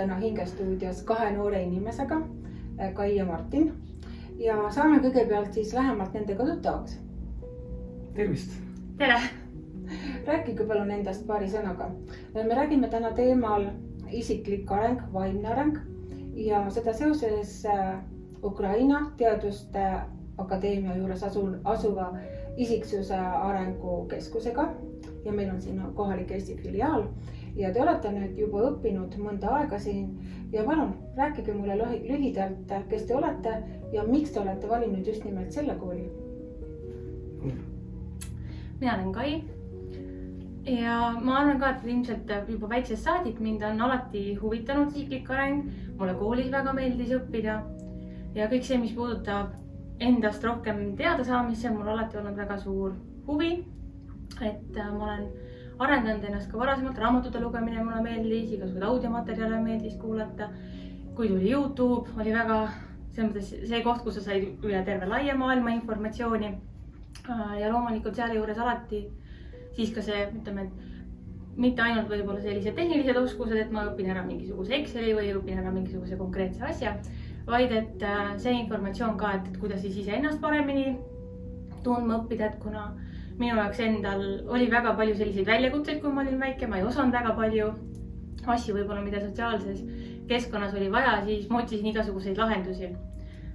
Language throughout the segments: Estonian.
täna Hingestuudios 2 noore inimesega, Kai ja Martin. Ja saame kõigepealt siis lähemalt nendega tuttavaks. Tervist! Tere! Rääkige palun endast paari sõnaga. Me räägime täna teemal isiklik areng, vaimne areng ja seda seoses Ukraina Teaduste Akadeemia juures asuva isiksuse arengukeskusega ja meil on siin kohalik Eesti filiaal ja te olete nüüd juba õppinud mõnda aega siin ja palun rääkige mulle lühidalt, kes te olete ja miks te olete valinud just nimelt selle kooli? Mina olen Kai ja ma arvan ka, et ilmselt juba väiksest saadik mind on alati huvitanud isiklik areng. Mulle koolis väga meeldis õppida ja kõik see, mis puudutab endast rohkem teada saamisse, mul alati olnud väga suur huvi. Et ma olen arendanud ennast ka varasemalt, raamatute lugemine mulle meeldis, igasugused audiomaterjale meeldis kuulata. Kui tuli YouTube, oli väga see koht, kus sa said üle terve laia maailma informatsiooni. Ja loomulikult seal juures alati siis ka see, ütleme, et mitte ainult võib-olla sellised tehnilised oskused, et ma õpin ära mingisuguse Exceli või õpin ära mingisuguse konkreetse asja, vaid et see informatsioon ka, et kuidas siis ise ennast paremini tundma õppida, et kuna minu jaoks endal oli väga palju selliseid väljakutseid, kui ma olin väike, ma ei osanud väga palju asju võib-olla, mida sotsiaalses keskkonnas oli vaja, siis ma otsisin igasuguseid lahendusi.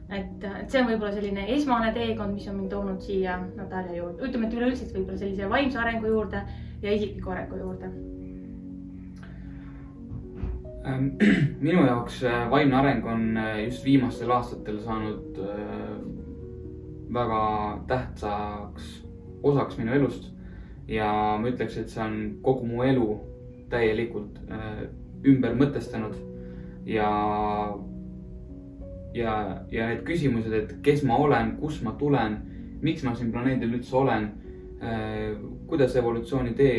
Et see on võib-olla selline esmane teekond, mis on mind toonud siia Natalja juurde. Ütleme, et üleüldiselt võib-olla sellise vaimse arengu juurde ja isikliku arengu juurde. Minu jaoks vaimne areng on just viimastel aastatel saanud väga tähtsaks osaks minu elust ja ma ütleks, et see on kogu mu elu täielikult ümber mõtestanud ja need küsimused, et kes ma olen, kus ma tulen, miks ma siin planeedil üldse olen, kuidas evolutsiooni tee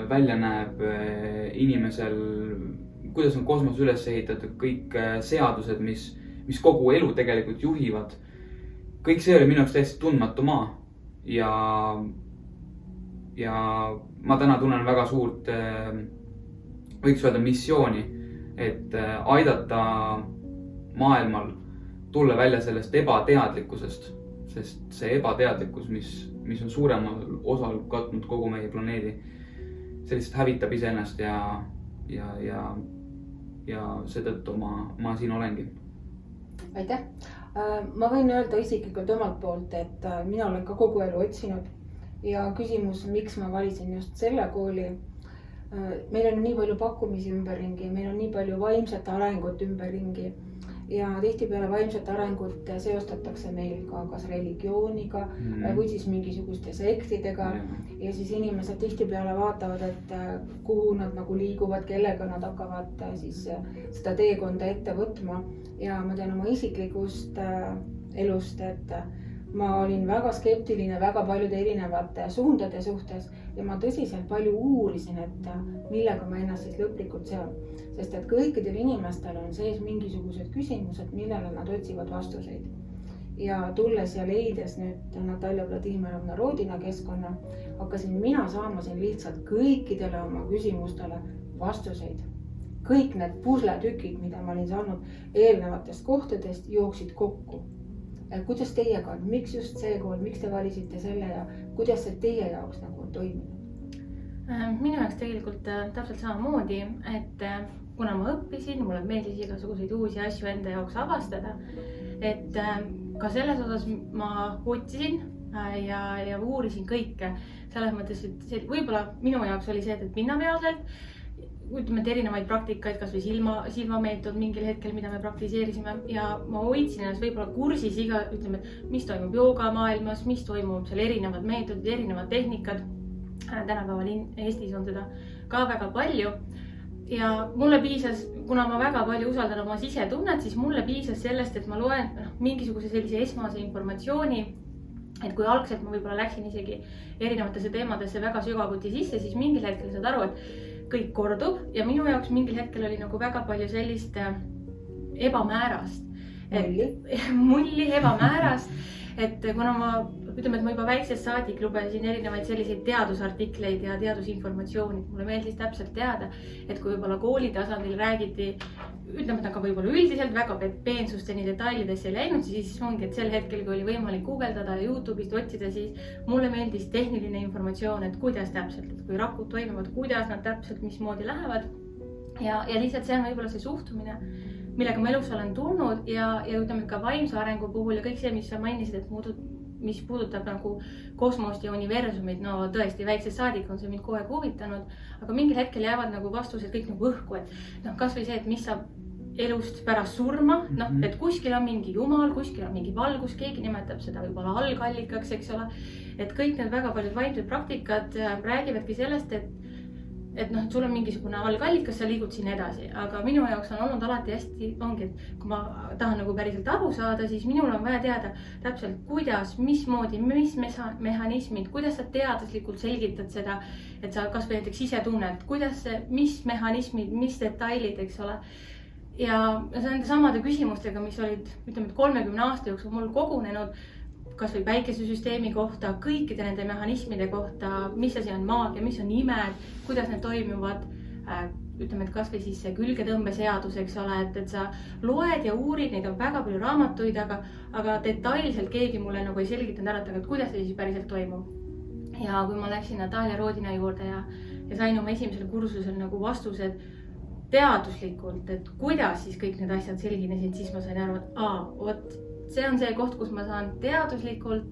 välja näeb inimesel, kuidas on kosmos üles ehitatud, kõik seadused, mis kogu elu tegelikult juhivad. Kõik see oli minu jaoks täiesti tundmatu maa ja ma täna tunnen väga suurt, võiks öelda missiooni, et aidata maailmal tulla välja sellest ebateadlikkusest, sest see ebateadlikkus, mis on suuremal osal katnud kogu meie planeedi, see lihtsalt hävitab iseennast ja seetõttu ma siin olengi. Aitäh! Ma võin öelda isiklikult omalt poolt, et mina olen ka kogu elu otsinud ja küsimus, miks ma valisin just selle kooli. Meil on nii palju pakkumisi ümberringi, meil on nii palju vaimset arengut ümberringi ja tihtipeale vaimset arengut seostatakse meil ka kas religiooniga või siis mingisuguste sektidega ja siis inimesed tihtipeale vaatavad, et kuhu nad nagu liiguvad, kellega nad hakkavad siis seda teekonda ette võtma ja ma tean oma isiklikust elust, et ma olin väga skeptiline väga paljude erinevate suundade suhtes ja ma tõsiselt palju uurisin, et millega ma ennast siis lõplikult sean. Sest et kõikidel inimestel on sees mingisugused küsimused, millele nad otsivad vastuseid. Ja tulles ja leides nüüd Natalja Vladimirovna Rodina keskkonna, hakkasin mina saama siin lihtsalt kõikidele oma küsimustele vastuseid. Kõik need pusletükid, mida ma olin saanud eelnevatest kohtadest, jooksid kokku. Kuidas teiega on? Miks just see kool? Miks te valisite selle ja kuidas see teie jaoks nagu on toiminud? Minu jaoks tegelikult täpselt samamoodi, et kuna ma õppisin, mulle meeldis igasuguseid uusi asju enda jaoks avastada, et ka selles osas ma otsisin ja uurisin kõike. Selles mõttes, et võib-olla minu jaoks oli see, et pinnapealselt ütleme, et erinevaid praktikaid, kas või silmameetod mingil hetkel, mida me praktiseerisime ja ma hoidsin ennast võib-olla kursis ütleme, mis toimub jooga maailmas, mis toimub seal erinevad meetodid, erinevad tehnikad. Tänapäeval Eestis on seda ka väga palju ja mulle piisas, kuna ma väga palju usaldan oma sisetunnet, siis mulle piisas sellest, et ma loen mingisuguse sellise esmase informatsiooni, et kui algselt ma võib-olla läksin isegi erinevatesse teemadesse väga sügavuti sisse, siis mingil hetkel saad aru, et kõik kordub ja minu jaoks mingil hetkel oli nagu väga palju sellist ebamäärast. Mulli ebamäärast, et kuna ma ütleme, et ma juba väiksest saadik lugesin erinevaid selliseid teadusartikleid ja teadusinformatsiooni. Mulle meeldis täpselt teada, et kui võib-olla kooli tasandil räägiti, ütleme, et aga võib-olla üldiselt väga peensusteni detailidesse ei läinud, siis ongi, et sel hetkel, kui oli võimalik guugeldada ja YouTube'ist otsida, siis mulle meeldis tehniline informatsioon, et kuidas täpselt, et kui rakud toimuvad, kuidas nad täpselt, mismoodi lähevad. Ja lihtsalt see on võib-olla see suhtumine, millega ma elus olen tulnud ja ütleme ka vaimse arengu puhul ja kõik see, mis sa mainisid, et mis puudutab nagu kosmost ja universumit, no tõesti väiksest saadik on see mind kogu aeg huvitanud, aga mingil hetkel jäävad nagu vastused kõik nagu õhku, et kasvõi see, et mis saab elust pärast surma, et kuskil on mingi jumal, kuskil on mingi valgus, keegi nimetab seda võib-olla algallikaks, eks ole, et kõik need väga paljud vaimsed praktikad räägivadki sellest, et sul on mingisugune algallikas, sa liigud sinna edasi, aga minu jaoks on olnud alati hästi, ongi, et kui ma tahan nagu päriselt aru saada, siis minul on vaja teada täpselt, kuidas, mismoodi, mis mehhanismid, kuidas sa teaduslikult selgitad seda, et sa kas või näiteks ise tunned, kuidas, mis mehhanismid, mis detailid, eks ole. Ja nende samade küsimustega, mis olid, ütleme, 30 aasta jooksul mul kogunenud, kas või päikesesüsteemi kohta, kõikide nende mehhanismide kohta, mis asi on maagia, mis on imed, kuidas need toimuvad, ütleme, et kas või siis see külgetõmbeseadus, eks ole, et sa loed ja uurid, neid on väga palju raamatuid, aga detailselt keegi mulle nagu ei selgitanud ära, et kuidas see siis päriselt toimub. Ja kui ma läksin Natalia Rodina juurde ja sain oma esimesel kursusel nagu vastused teaduslikult, et kuidas siis kõik need asjad selginesid, siis ma sain aru, et see on see koht, kus ma saan teaduslikult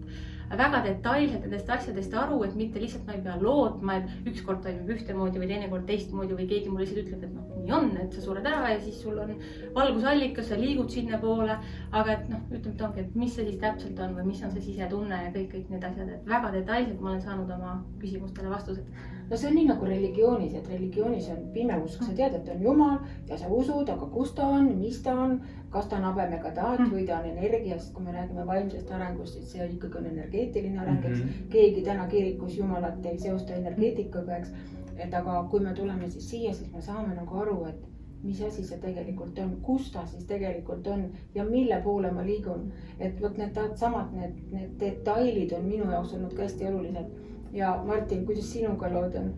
väga detailselt nendest asjadest aru, et mitte lihtsalt ma ei pea lootma, et ükskord toimub ühtemoodi või teinekord teistmoodi või keegi mulle lihtsalt ütleb, et nii on, et sa sured ära ja siis sul on valgusallikas, sa liigud sinna poole, aga et ütleme, et ongi, et mis see siis täpselt on või mis on see sisetunne ja kõik need asjad, et väga detailselt ma olen saanud oma küsimustele vastused. No see on nii nagu religioonis, et religioonis on pimeusk, sa tead, et on Jumal ja sa usud, aga kus ta on, mis ta on, kas ta on habemega taat või ta on energiast, kui me räägime vaimsest arengust, et see ikkagi on energeetiline areng, eks keegi täna kirikus Jumalat ei seosta energeetikaga, eks. Et aga kui me tuleme siis siia, siis me saame nagu aru, et mis asi see tegelikult on, kus ta siis tegelikult on ja mille poole ma liigun. Et võt need samad, need detailid on minu jaoks olnud ka hästi olulised. Ja Martin, kuidas sinuga lood on?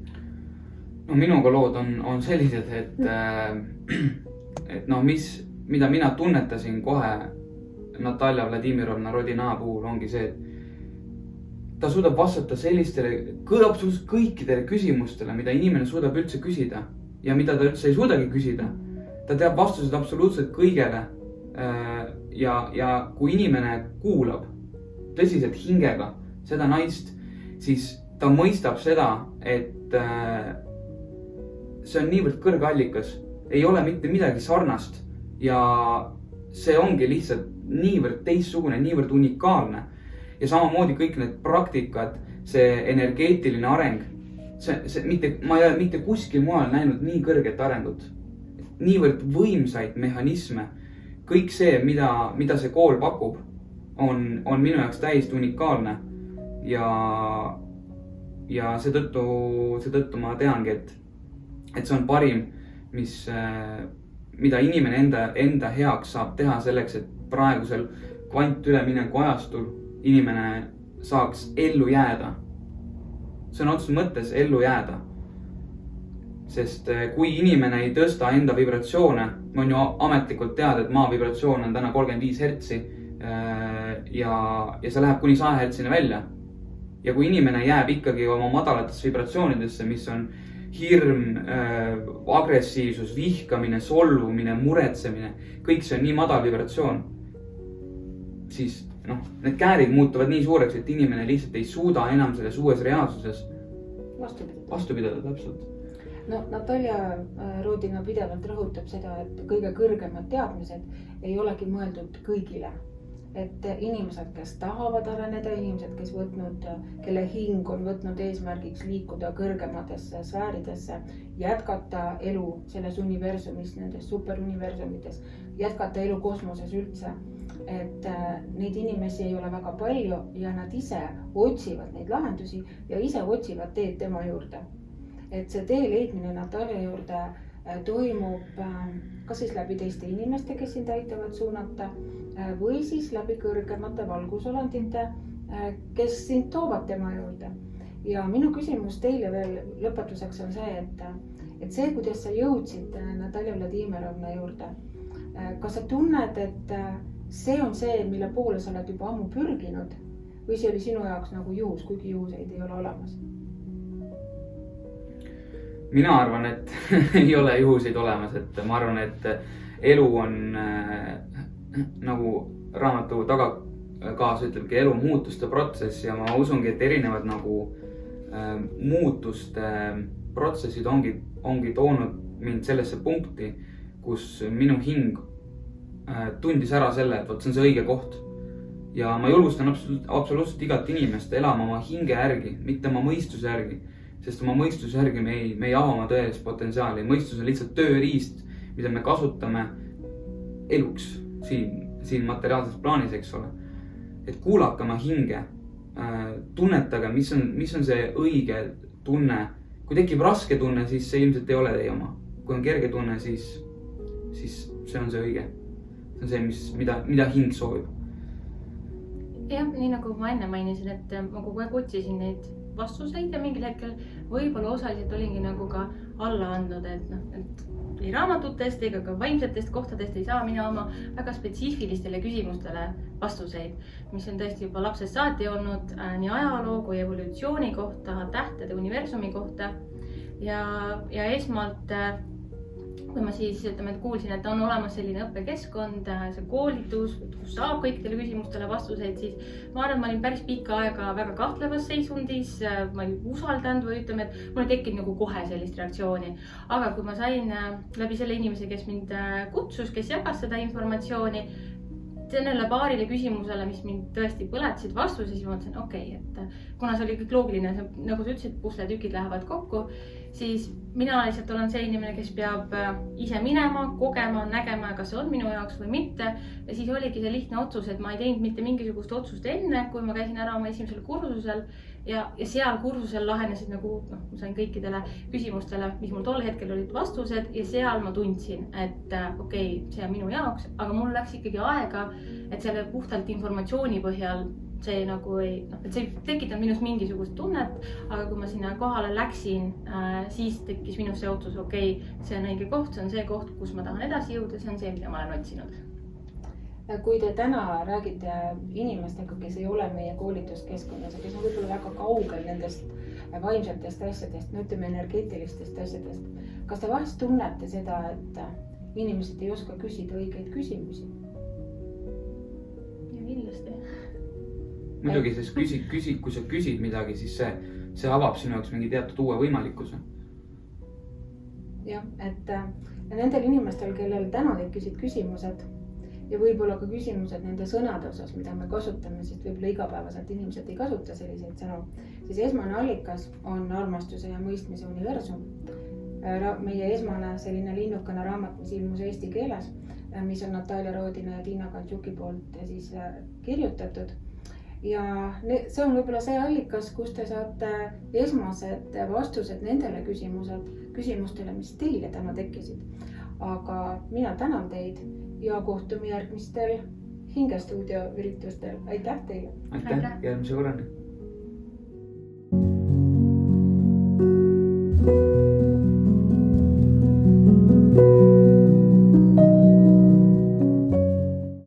No minuga lood on sellised, et mida mina tunnetasin kohe Natalia Vladimirovna Rodina puhul ongi see, et ta suudab vastata sellistele absoluutselt kõikidele küsimustele, mida inimene suudab üldse küsida ja mida ta üldse ei suudagi küsida. Ta teab vastused absoluutselt kõigele. Ja kui inimene kuulab tõsiselt hingega seda naist, siis ta mõistab seda, et see on niivõrd kõrgallikas, ei ole mitte midagi sarnast ja see ongi lihtsalt niivõrd teistsugune, niivõrd unikaalne. Ja samamoodi kõik need praktikad, see energeetiline areng, ma ei ole mitte kuskil mujal näinud nii kõrget arengut, niivõrd võimsaid mehhanisme. Kõik see, mida see kool pakub, on minu jaoks täiesti unikaalne ja seetõttu ma teangi, et see on parim, mida inimene enda heaks saab teha selleks, et praegusel kvantülemineku ajastul inimene saaks ellu jääda. See on otseses mõttes ellu jääda. Sest kui inimene ei tõsta enda vibratsioone, on ju ametlikult teada, et maa vibratsioon on täna 35 hertsi ja see läheb kuni 100 hertsini välja. Ja kui inimene jääb ikkagi oma madalatesse vibratsioonidesse, mis on hirm, agressiivsus, vihkamine, solvumine, muretsemine, kõik see on nii madal vibratsioon, siis need käärid muutuvad nii suureks, et inimene lihtsalt ei suuda enam selles uues reaalsuses vastu pidada täpselt. No, Natalia Rodina pidevalt rõhutab seda, et kõige kõrgemad teadmised ei olegi mõeldud kõigile. Et inimesed, kes tahavad areneda, inimesed, kelle hing on võtnud eesmärgiks liikuda kõrgematesse sfääridesse, jätkata elu selles universumis, nendes superuniversumites, jätkata elu kosmoses üldse. Et neid inimesi ei ole väga palju ja nad ise otsivad neid lahendusi ja ise otsivad teed tema juurde. Et see tee leidmine Natalia juurde toimub kas siis läbi teiste inimeste, kes sind aitavad suunata või siis läbi kõrgemate valgusolendite, kes sind toovad tema juurde. Ja minu küsimus teile veel lõpetuseks on see, et see, kuidas sa jõudsid Natalja Vladimirovna juurde, kas sa tunned, et see on see, mille poole sa oled juba ammu pürginud või see oli sinu jaoks nagu juhus, kuigi juhuseid ei ole olemas? Mina arvan, et ei ole juhuseid olemas, et ma arvan, et elu on nagu raamatu tagakaasa ütlebki elu muutuste protsess ja ma usungi, et erinevad nagu muutuste protsessid ongi toonud mind sellesse punkti, kus minu hing tundis ära selle, et võt see on see õige koht. Ja ma julgustan absoluutselt igat inimest elama oma hinge järgi, mitte oma mõistuse järgi. Sest oma mõistuse järgi me ei ava oma tõelist potentsiaali. Mõistus on lihtsalt tööriist, mida me kasutame eluks siin materiaalses plaanis, eks ole. Et kuulake oma hinge, tunnetage, mis on see õige tunne. Kui tekib raske tunne, siis see ilmselt ei ole teie oma. Kui on kerge tunne, siis see on see õige. See on see, mida hing soovib. Jah, nii nagu ma enne mainisin, et ma kogu aeg otsisin neid vastuseid ja mingil hetkel võib-olla osaliselt olingi nagu ka alla andnud, et ei raamatutest ega ka vaimsetest kohtadest ei saa mina oma väga spetsiifilistele küsimustele vastuseid, mis on tõesti juba lapsest saati olnud nii ajaloo kui evolutsiooni kohta, tähtede, universumi kohta ja esmalt kui ma siis kuulsin, et on olemas selline õppekeskkond, see koolitus, kus saab kõikidele küsimustele vastuseid, siis ma arvan, et ma olin päris pikka aega väga kahtlevas seisundis, ma ei usaldanud või ütleme, et mul ei tekkinud nagu kohe sellist reaktsiooni. Aga kui ma sain läbi selle inimese, kes mind kutsus, kes jagas seda informatsiooni, sellele paarile küsimusele, mis mind tõesti põletasid vastuse, siis ma mõtlesin, okei, et kuna see oli kõik loogiline, nagu sa ütlesid, pusletükid lähevad kokku, siis mina lihtsalt olen see inimene, kes peab ise minema, kogema, nägema, kas see on minu jaoks või mitte. Ja siis oligi see lihtne otsus, et ma ei teinud mitte mingisugust otsust enne, kui ma käisin ära oma esimesel kursusel ja seal kursusel lahenesid nagu, ma sain kõikidele küsimustele, mis mul tol hetkel olid vastused ja seal ma tundsin, et okei, see on minu jaoks, aga mul läks ikkagi aega, et selle puhtalt informatsiooni põhjal see nagu et see ei tekitanud minus mingisugust tunnet, aga kui ma sinna kohale läksin, siis tekkis minus see otsus, okei, see on õige koht, see on see koht, kus ma tahan edasi jõuda, see on see, mida ma olen otsinud. Kui te täna räägite inimestega, kes ei ole meie koolituskeskkonnas ja kes on võib-olla väga kaugel nendest vaimsetest asjadest, no ütleme energeetilistest asjadest, kas te vahest tunnete seda, et inimesed ei oska küsida õigeid küsimusi? Ja kindlasti. Muidugi, sest kui sa küsid midagi, siis see avab sinu jaoks mingi teatud uue võimalikkuse. Jah, et nendel inimestel, kellel täna tekkisid küsimused ja võib-olla ka küsimused nende sõnade osas, mida me kasutame, sest võib-olla igapäevaselt inimesed ei kasuta selliseid sõnu, siis esmane allikas on armastuse ja mõistmise universum. Meie esmane selline linnukene raamat, mis ilmus eesti keeles, mis on Natalja Rodina ja Tiina Kantšuki poolt siis kirjutatud. Ja see on võib-olla see allikas, kus te saate esmased vastused nendele küsimustele, mis teile täna tekkisid. Aga mina tänan teid ja kohtume järgmistel Hingestuudio üritustel. Aitäh teile! Aitäh! Järgmise korrani!